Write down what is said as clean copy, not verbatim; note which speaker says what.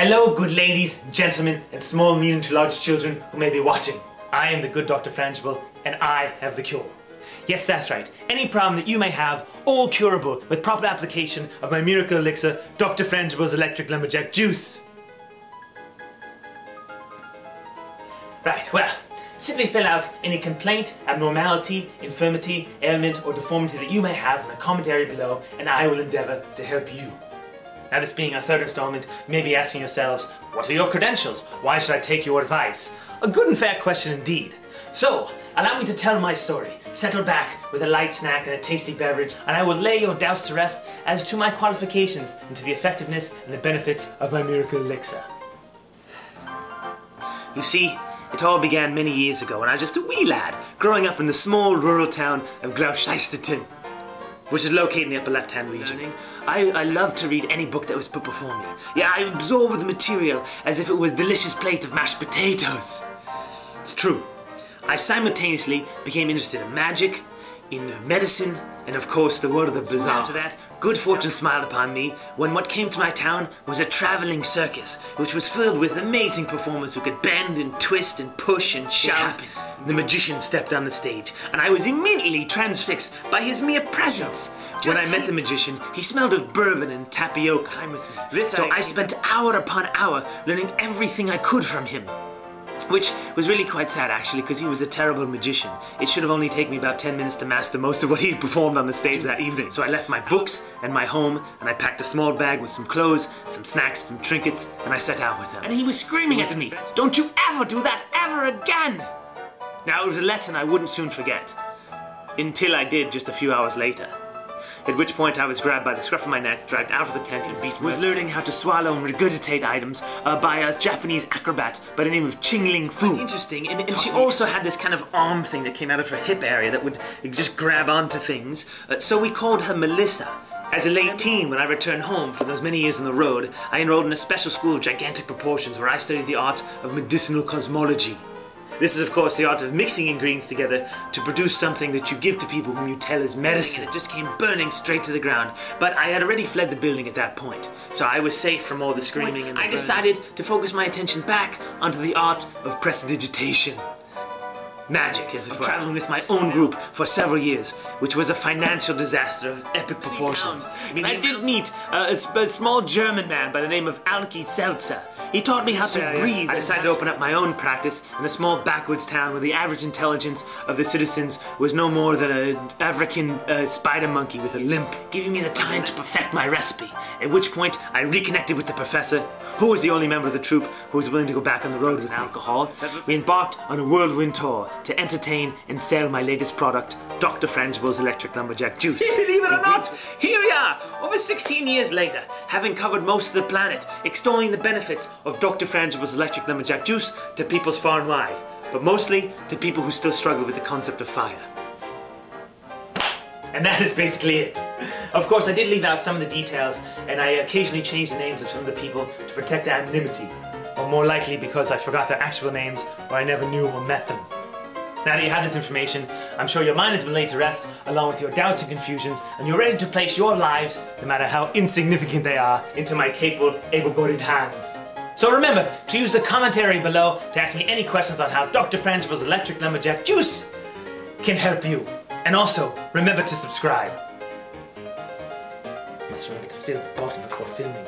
Speaker 1: Hello, good ladies, gentlemen, and small, medium to large children who may be watching. I am the good Dr. Frangible, and I have the cure. Yes, that's right. Any problem that you may have, all curable with proper application of my miracle elixir, Dr. Frangible's Electric Lumberjack Juice. Right, well, simply fill out any complaint, abnormality, infirmity, ailment, or deformity that you may have in the comment area below, and I will endeavour to help you. Now, this being our third installment, you may be asking yourselves, what are your credentials? Why should I take your advice? A good and fair question indeed. So, allow me to tell my story. Settle back with a light snack and a tasty beverage, and I will lay your doubts to rest as to my qualifications and to the effectiveness and the benefits of my miracle elixir. You see, it all began many years ago when I was just a wee lad, growing up in the small rural town of Gloucesterton, which is located in the upper left-hand region. I loved to read any book that was put before me. Yeah, I absorbed the material as if it was a delicious plate of mashed potatoes. It's true. I simultaneously became interested in magic, in medicine, and of course the world of the bizarre. After that, good fortune smiled upon me when what came to my town was a travelling circus, which was filled with amazing performers who could bend and twist and push and shove. The magician stepped on the stage, and I was immediately transfixed by his mere presence. When I met the magician, he smelled of bourbon and tapioca. So I spent hour upon hour learning everything I could from him. Which was really quite sad actually, because he was a terrible magician. It should have only taken me about 10 minutes to master most of what he performed on the stage that evening. So I left my books and my home, and I packed a small bag with some clothes, some snacks, some trinkets, and I set out with him. And he was screaming at me, "Don't you ever do that ever again!" Now, it was a lesson I wouldn't soon forget. Until I did just a few hours later. At which point I was grabbed by the scruff of my neck, dragged out of the tent, and beaten. Was learning how to swallow and regurgitate items by a Japanese acrobat by the name of Chingling Fu. Interesting, and she also had this kind of arm thing that came out of her hip area that would just grab onto things. So we called her Melissa. As a late teen, when I returned home from those many years on the road, I enrolled in a special school of gigantic proportions where I studied the art of medicinal cosmology. This is, of course, the art of mixing ingredients together to produce something that you give to people whom you tell is medicine. It just came burning straight to the ground. But I had already fled the building at that point, so I was safe from all the screaming and the burning. I decided to focus my attention back onto the art of prestidigitation. Magic, as it were. Traveling with my own group for several years, which was a financial disaster of epic proportions. I did meet a small German man by the name of Alki Seltzer. He taught me how to breathe. I decided to open up my own practice in a small backwoods town where the average intelligence of the citizens was no more than an African spider monkey with a limp, giving me the time to perfect my recipe. At which point, I reconnected with the professor, who was the only member of the troupe who was willing to go back on the road with alcohol. We embarked on a whirlwind tour to entertain and sell my latest product, Dr. Frangible's Electric Lumberjack Juice. Believe it or not, here we are, over 16 years later, having covered most of the planet, extolling the benefits of Dr. Frangible's Electric Lumberjack Juice to peoples far and wide, but mostly to people who still struggle with the concept of fire. And that is basically it. Of course, I did leave out some of the details, and I occasionally changed the names of some of the people to protect their anonymity, or more likely because I forgot their actual names, or I never knew or met them. Now that you have this information, I'm sure your mind has been laid to rest, along with your doubts and confusions, and you're ready to place your lives, no matter how insignificant they are, into my capable, able-bodied hands. So remember to use the commentary below to ask me any questions on how Dr. Frangible's Electric Lumberjack Juice can help you. And also, remember to subscribe. Must remember to fill the bottle before filming.